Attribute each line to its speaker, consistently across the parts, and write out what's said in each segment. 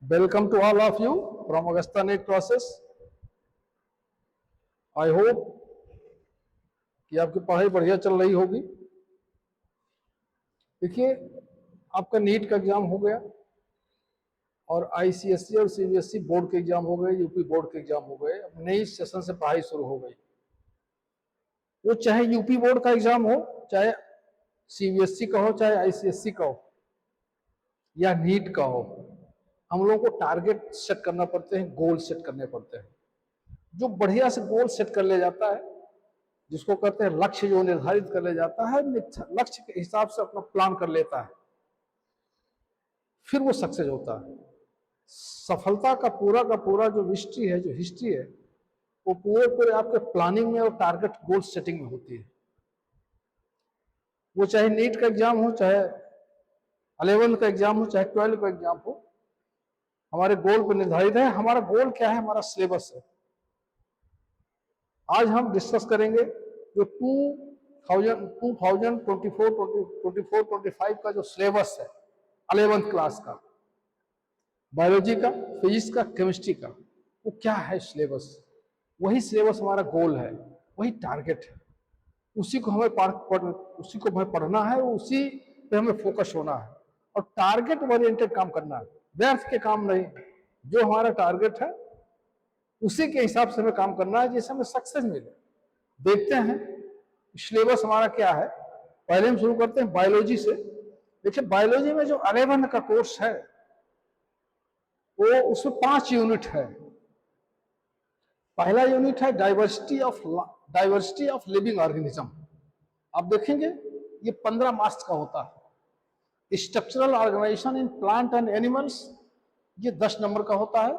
Speaker 1: Welcome to all of you from Augusta NEET classes. I hope कि आपकी पढ़ाई बढ़िया चल रही होगी। देखिए, आपका नीट का एग्जाम हो गया और आईसीएसई और सीबीएसई बोर्ड के एग्जाम हो गए, यूपी बोर्ड के एग्जाम हो गए। अब नई सेशन से पढ़ाई शुरू हो गई। वो चाहे यूपी बोर्ड का एग्जाम हो, चाहे सीबीएसई का हो, चाहे आईसीएसई का हो या नीट का हो, हम लोगों को टारगेट सेट करना पड़ते हैं, गोल सेट करने पड़ते हैं। जो बढ़िया से गोल सेट कर ले जाता है, जिसको कहते हैं लक्ष्य, जो निर्धारित कर ले जाता है, लक्ष्य के हिसाब से अपना प्लान कर लेता है, फिर वो सक्सेस होता है। सफलता का पूरा जो हिस्ट्री है, वो पूरे आपके प्लानिंग में और टारगेट गोल सेटिंग में होती है। वो चाहे नीट का एग्जाम हो, चाहे 11th का एग्जाम हो, चाहे 12th का एग्जाम हो, हमारे गोल पर निर्धारित है। हमारा गोल क्या है? हमारा सिलेबस है। आज हम डिस्कस करेंगे जो 2024-25 का जो सिलेबस है 11th क्लास का, बायोलॉजी का, फिजिक्स का, केमिस्ट्री का, वो क्या है सिलेबस। वही सिलेबस हमारा गोल है, वही टारगेट है। उसी को हमें पढ़ना है, उसी पे हमें फोकस होना है और टारगेट ओरिएंटेड काम करना है, व्यर्थ के काम नहीं। जो हमारा टारगेट है उसी के हिसाब से हमें काम करना है, जिससे हमें सक्सेस मिले। देखते हैं सिलेबस हमारा क्या है। पहले हम शुरू करते हैं बायोलॉजी से। देखिए, बायोलॉजी में जो 11 का कोर्स है, वो उसमें 5 यूनिट है। पहला यूनिट है डाइवर्सिटी ऑफ लिविंग ऑर्गेनिज्म। आप देखेंगे ये 15 मार्क्स का होता है। Structural organisation in plant and animals, ये 10 नंबर का होता है।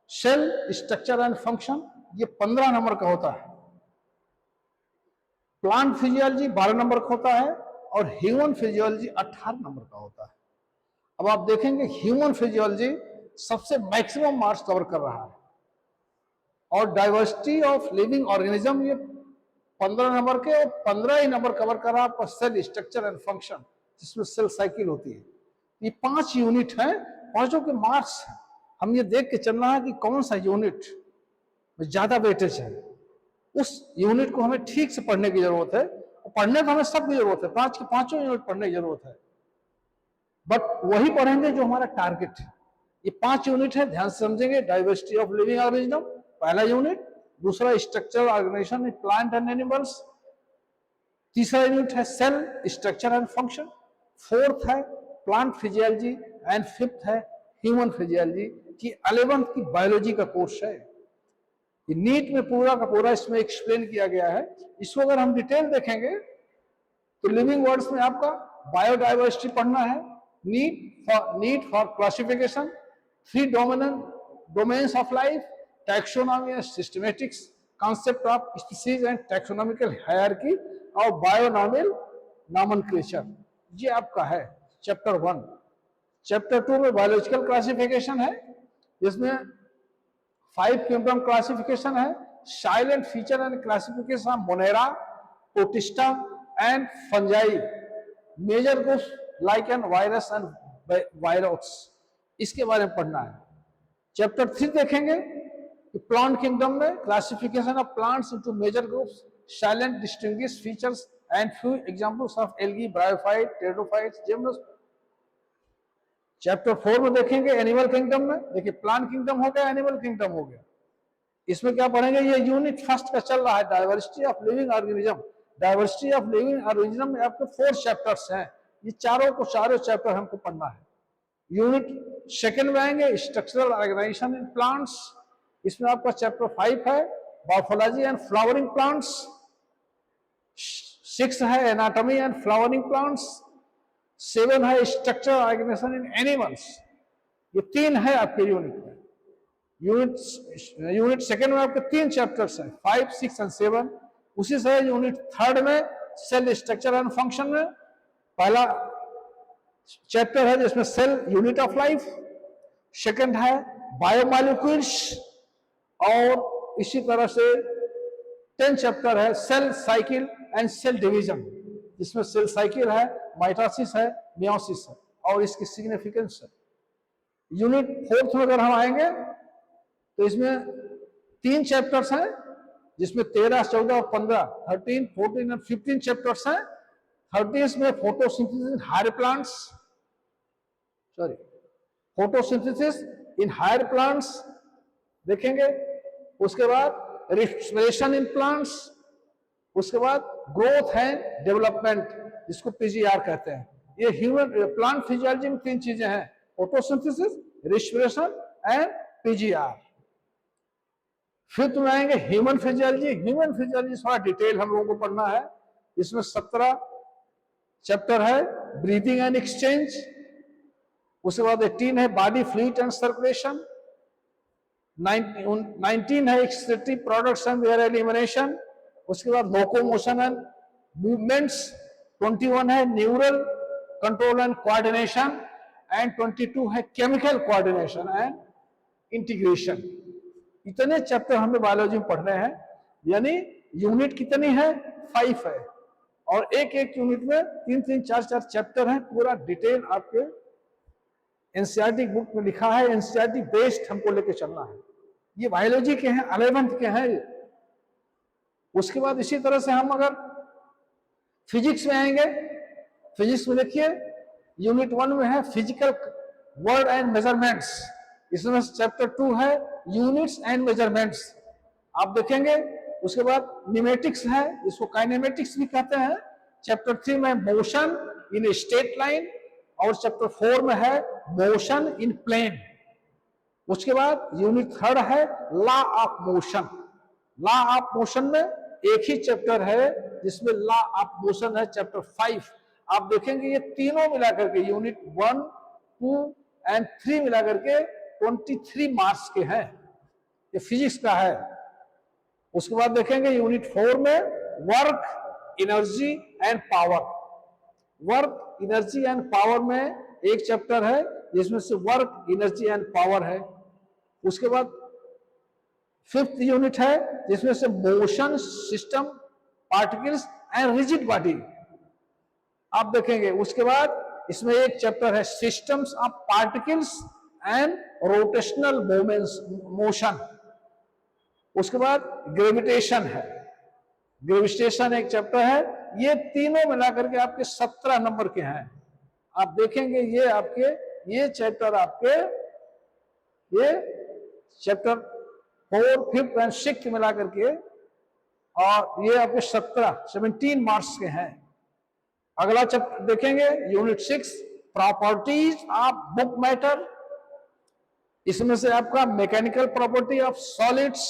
Speaker 1: सेल स्ट्रक्चर एंड फंक्शन, ये 15 नंबर का होता है। प्लांट फिजियोलॉजी 12 नंबर का होता है और ह्यूमन फिजियोलॉजी 18 नंबर का होता है। अब आप देखेंगे ह्यूमन फिजियोलॉजी सबसे मैक्सिमम मार्क्स कवर कर रहा है और डाइवर्सिटी ऑफ लिविंग ऑर्गेनिज्म ये 15 नंबर के, 15 ही नंबर कवर कर रहा है आपका सेल स्ट्रक्चर एंड फंक्शन, जिसमें सेल साइकिल होती है। ये 5 यूनिट हैं, पांचों के मार्क्स हम ये देख के चलना है कि कौन सा यूनिट में ज्यादा वेटेज है। उस यूनिट को हमें ठीक से पढ़ने की जरूरत है। पढ़ने को हमें सबकी जरूरत है, 5 के 5 यूनिट पढ़ने की जरूरत है, बट वही पढ़ेंगे जो हमारा टारगेट है। ये 5 यूनिट है, ध्यान से समझेंगे। डाइवर्सिटी ऑफ लिविंग ऑर्गेनिज्म पहला यूनिट, दूसरा structural organisation in plant and animals, तीसरा यूनिट है cell structure and function, fourth है प्लांट फिजियोलॉजी एंड फिफ्थ है ह्यूमन फिजियोलॉजी। की 11th की बायोलॉजी का कोर्स है। नीट में पूरा का पूरा इसमें एक्सप्लेन किया गया है। इसको अगर हम डिटेल देखेंगे तो लिविंग वर्ड्स में आपका बायोडाइवर्सिटी पढ़ना है, need for classification, 3 domains of life, taxonomy and systematics, concept of species and taxonomical hierarchy और बायोनॉमिल नॉमेनक्लेचर। ये आपका है चैप्टर 1। चैप्टर 2 में बायोलॉजिकल क्लासिफिकेशन है, जिसमें 5 किंगडम क्लासिफिकेशन है, salient feature and classification Monera, Protista and Fungi, major groups like and virus and virus, इसके बारे में पढ़ना है। चैप्टर 3 देखेंगे कि प्लांट किंगडम में classification of plants into major groups, salient distinguish features and few examples of algae, bryophyte, pteridophytes, gymnosperms. Chapter 4 में देखेंगे एनिमल किंगडम में। देखिए, प्लांट किंगडम हो गया, एनिमल किंगडम हो गया। इसमें क्या पढ़ेंगे? ये यूनिट फर्स्ट का चल रहा है, diversity of living organism. Diversity of living organism में आपके 4 चैप्टर्स हैं। ये चारों चैप्टर हमको पढ़ना है। यूनिट सेकंड में आएंगे स्ट्रक्चरल ऑर्गेनाइजेशन इन प्लांट्स। इसमें आपका चैप्टर 5 है मॉर्फोलॉजी एंड फ्लावरिंग प्लांट्स, 6 है एनाटॉमी एंड फ्लावरिंग प्लांट्स, 7 है स्ट्रक्चरल ऑर्गेनाइजेशन इन एनिमल्स। ये 3 है आपके यूनिट में। यूनिट सेकंड में आपके 3 चैप्टर्स हैं, 5, 6 एंड 7। उसी से यूनिट थर्ड में सेल स्ट्रक्चर एंड फंक्शन में पहला चैप्टर है जिसमें cell unit of life, second है बायोमॉलिक्यूल्स, और इसी तरह से 10 चैप्टर है cell cycle and cell division, जिसमें सेल साइकिल है, माइटोसिस है, मियोसिस है और इसकी सिग्निफिकेंस है। यूनिट 4 में अगर हम आएंगे तो इसमें 3 चैप्टर्स हैं, जिसमें 13, 14 और 15, 13, 14 और 15 चैप्टर्स हैं। 30 में photosynthesis in higher plants, sorry photosynthesis in higher plants देखेंगे। उसके बाद रिस्पिरेशन इन प्लांट्स, उसके बाद ग्रोथ एंड डेवलपमेंट, जिसको पीजीआर कहते हैं। ये ह्यूमन प्लांट फिजियोलॉजी में 3 चीजें हैं, फोटोसिंथेसिस, रिस्पिरेशन एंड पीजीआर। फिर तुम आएंगे ह्यूमन फिजियोलॉजी। ह्यूमन फिजियोलॉजी थोड़ा डिटेल हम लोगों को पढ़ना है। इसमें 17 चैप्टर है, ब्रीदिंग एंड एक्सचेंज। उसके बाद 18 है बॉडी फ्लूइड एंड सर्कुलेशन। 19 है excretory products and there elimination. उसके बाद लोकोमोशन एंड मूवमेंट्स। 21 है neural control and coordination and 22 है केमिकल कोऑर्डिनेशन एंड इंटीग्रेशन। इतने चैप्टर हमें बायोलॉजी में पढ़ने हैं, यानी यूनिट कितनी है? 5 है, और एक एक यूनिट में 3-3, 4-4 चैप्टर हैं। पूरा डिटेल आपके एनसीईआरटी बुक में लिखा है, एनसीईआरटी बेस्ड हमको लेके चलना है। ये बायोलॉजी के हैं, 11th के हैं। उसके बाद इसी तरह से हम अगर फिजिक्स में आएंगे, फिजिक्स में देखिए यूनिट 1 में है फिजिकल वर्ड एंड मेजरमेंट्स। इसमें चैप्टर 2 है यूनिट्स एंड मेजरमेंट्स, आप देखेंगे। उसके बाद न्यूमेटिक्स है, इसको काइनेमेटिक्स भी कहते हैं। चैप्टर 3 में मोशन इन स्ट्रेट लाइन, और चैप्टर 4 में है मोशन इन प्लेन। उसके बाद यूनिट 3 है law of motion. Law of motion में एक ही चैप्टर है जिसमें लॉ ऑफ मोशन है, चैप्टर 5। आप देखेंगे ये तीनों मिलाकर के यूनिट 1, 2 एंड 3 मिलाकर के 23 मार्क्स के हैं। ये फिजिक्स का है। उसके बाद देखेंगे यूनिट 4 में work, energy and power. Work, energy and power में एक चैप्टर है जिसमें से वर्क, एनर्जी एंड पावर है। उसके बाद 5th यूनिट है जिसमें से motion system, particles and rigid body आप देखेंगे। उसके बाद इसमें एक चैप्टर है systems of particles and rotational moments, motion. उसके बाद ग्रेविटेशन है, ग्रेविटेशन एक चैप्टर है। ये तीनों मिलाकर के आपके 17 नंबर के हैं। आप देखेंगे ये आपके, ये चैप्टर आपके, ये चैप्टर 4, 5th एंड 6th मिलाकर के, और ये आपके 17 मार्क्स के हैं। अगला चैप्टर देखेंगे unit 6 properties of book matter. इसमें से आपका मैकेनिकल प्रॉपर्टी ऑफ सॉलिड्स,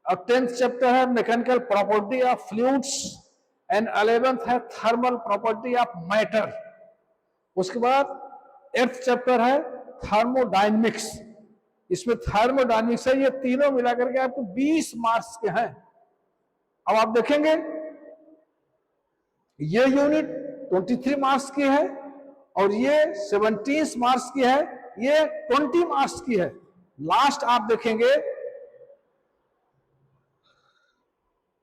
Speaker 1: और 10th चैप्टर है mechanical property of fluids, and 11th है थर्मल प्रॉपर्टी ऑफ मैटर। उसके बाद 8th चैप्टर है थर्मोडायनेमिक्स। इसमें थर्मोडायनेमिक्स है। ये तीनों मिलाकर के आपको 20 मार्क्स के हैं। अब आप देखेंगे ये यूनिट 23 मार्क्स की है, और ये 17 मार्क्स की है, ये 20 मार्क्स की है। लास्ट आप देखेंगे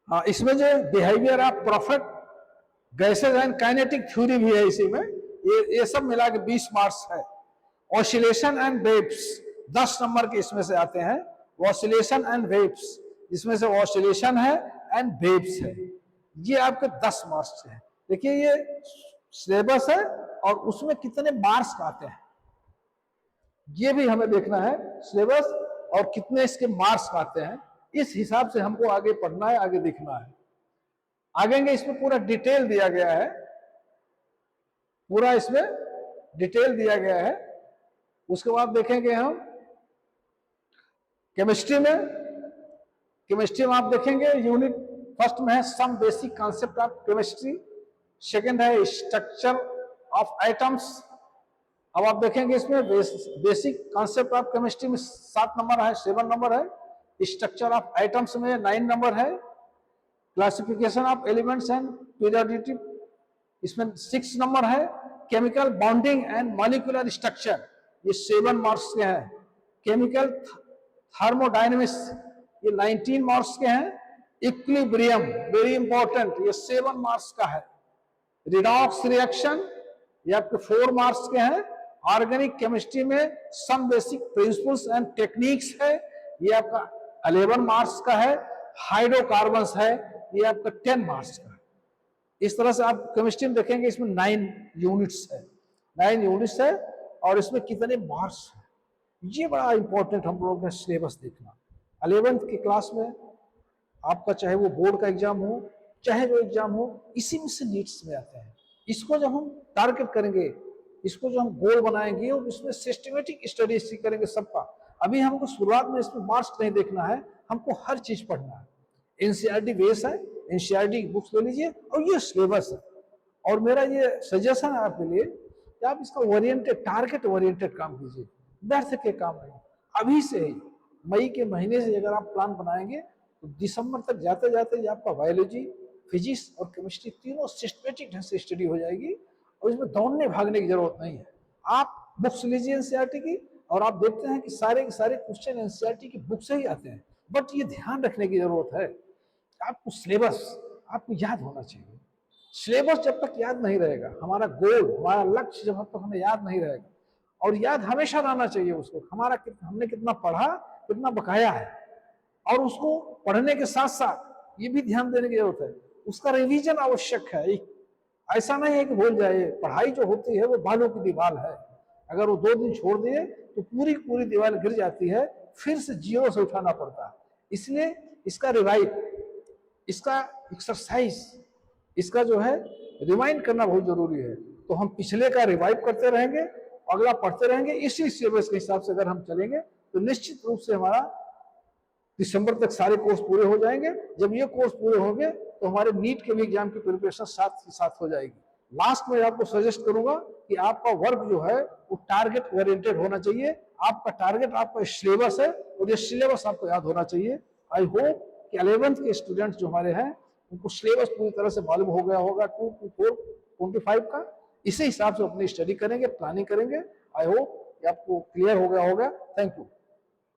Speaker 1: इसमें जो behaviour of perfect gases and kinetic theory भी है इसी में। ये सब मिला के 20 मार्क्स है। ऑसिलेशन एंड वेव्स 10 नंबर के इसमें से आते हैं। ऑसिलेशन एंड वेव्स, इसमें से ऑसिलेशन है एंड वेव्स है। ये आपके 10 मार्क्स है। देखिए ये सिलेबस है और उसमें कितने मार्क्स आते हैं, ये भी हमें देखना है। सिलेबस और कितने इसके मार्क्स आते हैं, इस हिसाब से हमको आगे पढ़ना है, आगे देखना है। आगे इसमें पूरा डिटेल दिया गया है, पूरा इसमें डिटेल दिया गया है। उसके बाद देखेंगे हम केमिस्ट्री में। केमिस्ट्री में आप देखेंगे यूनिट 1 में है some basic concept of chemistry, 2nd है स्ट्रक्चर ऑफ एटम्स। अब आप देखेंगे इसमें बेसिक कॉन्सेप्ट ऑफ केमिस्ट्री में 7 नंबर है, 7 नंबर है। स्ट्रक्चर ऑफ एटम्स में 9 नंबर है। क्लासिफिकेशन ऑफ एलिमेंट्स एंड पीरियोडिटी इसमें 6 नंबर है। Chemical bonding and molecular structure ये 7 मार्क्स के हैं। केमिकल थर्मोडायनेमिक्स ये 19 मार्क्स के हैं। इक्विलिब्रियम वेरी इंपॉर्टेंट, ये 7 मार्क्स का है। रिडॉक्स रिएक्शन ये आपके 4 मार्क्स के हैं। ऑर्गेनिक केमिस्ट्री में some basic principles and techniques है, ये आपका 11 मार्क्स का है। हाइड्रोकार्बन्स है, ये आपका 10 मार्क्स का है। इस तरह से आप केमिस्ट्री में देखेंगे, इसमें 9 यूनिट्स है, 9 यूनिट्स है, और इसमें कितने मार्क्स है, ये बड़ा इंपॉर्टेंट हम लोग ने सिलेबस देखना। 11th की क्लास में आपका चाहे वो बोर्ड का एग्जाम हो, चाहे जो एग्जाम हो, इसी में से नीड्स में आते हैं। इसको जब हम टारगेट करेंगे, इसको जो हम गोल बनाएंगे, और इसमें सिस्टमेटिक स्टडी करेंगे सबका। अभी हमको शुरुआत में इसमें मार्क्स नहीं देखना है, हमको हर चीज पढ़ना है। एनसीईआरटी बेस है, एनसीईआरटी की बुक्स ले लीजिए, और ये सिलेबस है। और मेरा ये सजेशन है आपके लिए कि आप इसका ओरिएंटेड, टारगेट ओरिएंटेड काम कीजिए, व्यर्थ के काम नहीं। अभी से ही मई के महीने से अगर आप प्लान बनाएंगे तो दिसंबर तक जाते जाते आपका बायोलॉजी, फिजिक्स और केमिस्ट्री तीनों सिस्टमेटिक ढंग से स्टडी हो जाएगी, और इसमें दौड़ने भागने की जरूरत नहीं है। आप बुक्स लीजिए एनसीईआरटी की, और आप देखते हैं कि सारे के सारे क्वेश्चन एनसीईआरटी की बुक से ही आते हैं। बट ये ध्यान रखने की जरूरत है, आपको सिलेबस आपको याद होना चाहिए। सिलेबस जब तक याद नहीं रहेगा, हमारा गोल, हमारा लक्ष्य जब तक हमें याद नहीं रहेगा, और याद हमेशा रहना चाहिए उसको, हमने कितना पढ़ा, कितना बकाया है, और उसको पढ़ने के साथ साथ ये भी ध्यान देने की जरूरत है, उसका रिवीजन आवश्यक है। ऐसा नहीं है कि भूल जाए, पढ़ाई जो होती है वो बालों की दीवार है, अगर वो 2 दिन छोड़ दिए तो पूरी पूरी दीवार गिर जाती है, फिर से जीरो से उठाना पड़ता है। इसलिए इसका रिवाइव, इसका एक्सरसाइज, इसका जो है रिवाइंड करना बहुत जरूरी है। तो हम पिछले का रिवाइव करते रहेंगे, अगला पढ़ते रहेंगे। इसी सिलेबस के हिसाब से अगर हम चलेंगे तो निश्चित रूप से हमारा दिसंबर तक सारे कोर्स पूरे हो जाएंगे। जब ये कोर्स पूरे होंगे तो हमारे नीट के भी एग्जाम की प्रिपरेशन साथ ही साथ हो जाएगी। लास्ट में आपको सजेस्ट करूंगा कि आपका वर्क जो है वो टारगेट ओरिएंटेड होना चाहिए। आपका टारगेट आपका सिलेबस है, और ये सिलेबस आपको याद होना चाहिए। आई होप कि 11th के स्टूडेंट्स जो हमारे हैं उनको सिलेबस पूरी तरह से मालूम हो गया होगा 2 to 4 25 का। इसी हिसाब से अपनी स्टडी करेंगे, प्लानिंग करेंगे। आई होप कि आपको क्लियर हो गया होगा। Thank you.